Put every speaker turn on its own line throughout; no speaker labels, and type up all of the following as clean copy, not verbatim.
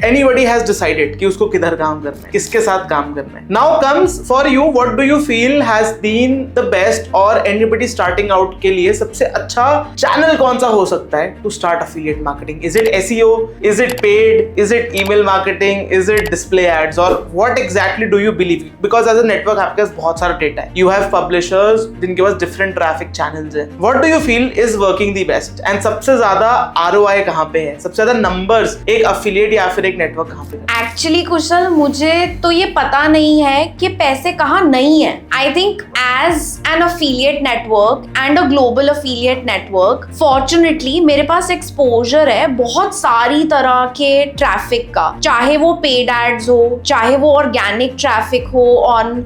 anybody has decided कि उसको किधर काम करना है, किसके साथ काम करना है. Now comes for you, what do you feel has been the best और anybody starting out के लिए सबसे अच्छा चैनल कौन सा हो सकता है to start affiliate marketing? Is it SEO? Is it paid? Is it email marketing? Is it display ads? Or what exactly do you believe? Because as a network आपके पास बहुत सारा डेटा है. You have publishers जिनके पास different traffic channels है. What do you feel is working the best? And सबसे ज्यादा ROI कहाँ पे है? सबसे ज्यादा numbers एक affiliate या फिर एक network कहाँ पे है?
Actually कुशल, मुझे तो ये पता नहीं है कि पैसे कहाँ नहीं है. I think as an affiliate network and a global affiliate network, fortunately मेरे पास exposure है बहुत सारी तरह के ट्रैफिक का, चाहे वो पेड एड्स हो, चाहे वो ऑर्गेनिक ट्रैफिक हो ऑन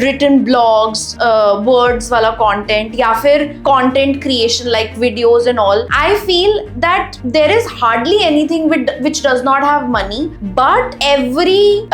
written blogs, words वाला content, या फिर content creation like videos and all. I feel that there is hardly anything which does not have money, but every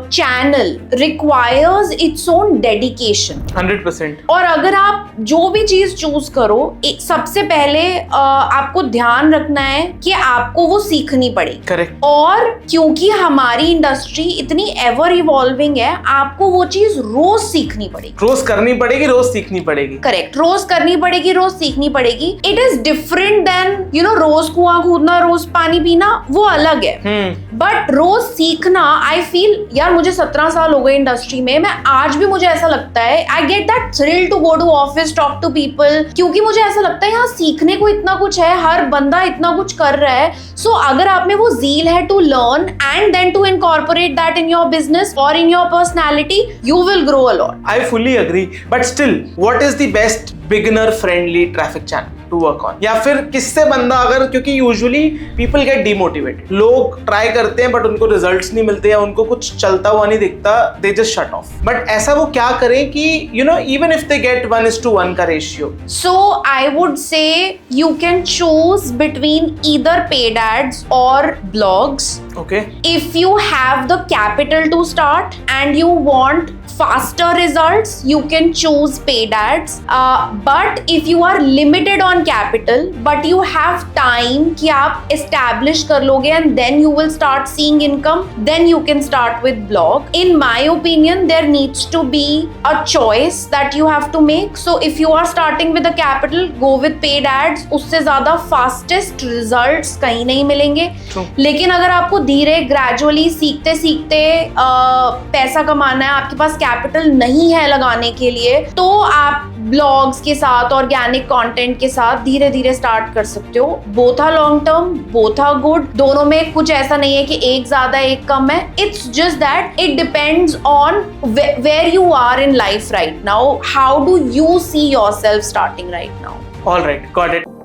channel requires its own dedication.
100%.
और अगर आप जो भी चीज चूज करो, सबसे पहले आपको ध्यान रखना है कि आपको वो सीखनी पड़ेगी.
करेक्ट.
और क्योंकि हमारी इंडस्ट्री इतनी एवर इवॉल्विंग है, आपको वो चीज रोज सीखनी पड़ेगी.
रोज करनी पड़ेगी, रोज सीखनी पड़ेगी.
करेक्ट. रोज करनी पड़ेगी, रोज सीखनी पड़ेगी. इट इज डिफरेंट देन रोज कुआं कूदना, रोज पानी पीना, वो अलग है. बट रोज सीखना, आई फील यार मुझे 17 साल हो गए इंडस्ट्री में, मैं आज भी मुझे ऐसा लगता है I get that thrill to go to office, talk to people, क्योंकि मुझे ऐसा लगता है यहाँ सीखने को इतना कुछ है, हर बंदा इतना कुछ कर रहा है. सो अगर आप में वो ज़ील है to learn and then to incorporate that in your business और in your personality, you will grow a lot.
I fully agree, but still, what is the best beginner friendly traffic channel to work on? या फिर किससे बंदा अगर, क्योंकि usually people get demotivated, लोग try करते हैं बट उनको रिजल्ट्स नहीं मिलते या उनको कुछ चलता हुआ नहीं दिखता, they just shut off. But ऐसा वो क्या करें कि इवन इफ दे गेट 1:1 का ratio?
So I would say you can choose between either paid ads or blogs.
Okay.
If you have the capital to start and you want faster results, you can choose paid ads. But if you are limited on capital but you have time कि आप establish कर लोगे and then you will start seeing income, then you can start with blog. In my opinion, there needs to be a choice that you have to make. So if you are starting with a capital, go with paid ads. उससे ज़्यादा fastest results कहीं नहीं मिलेंगे.
True.
लेकिन अगर आपको धीरे gradually सीखते सीखते पैसा कमाना है, आपके पास कैपिटल नहीं है लगाने के लिए, तो आप ब्लॉग्स के साथ, ऑर्गेनिक कंटेंट के साथ धीरे धीरे स्टार्ट कर सकते हो. Both are long term, both are good. दोनों में कुछ ऐसा नहीं है कि एक ज्यादा एक कम है. It's just that it depends on where you are in life right now. How do you see yourself starting right now?
All right, got it.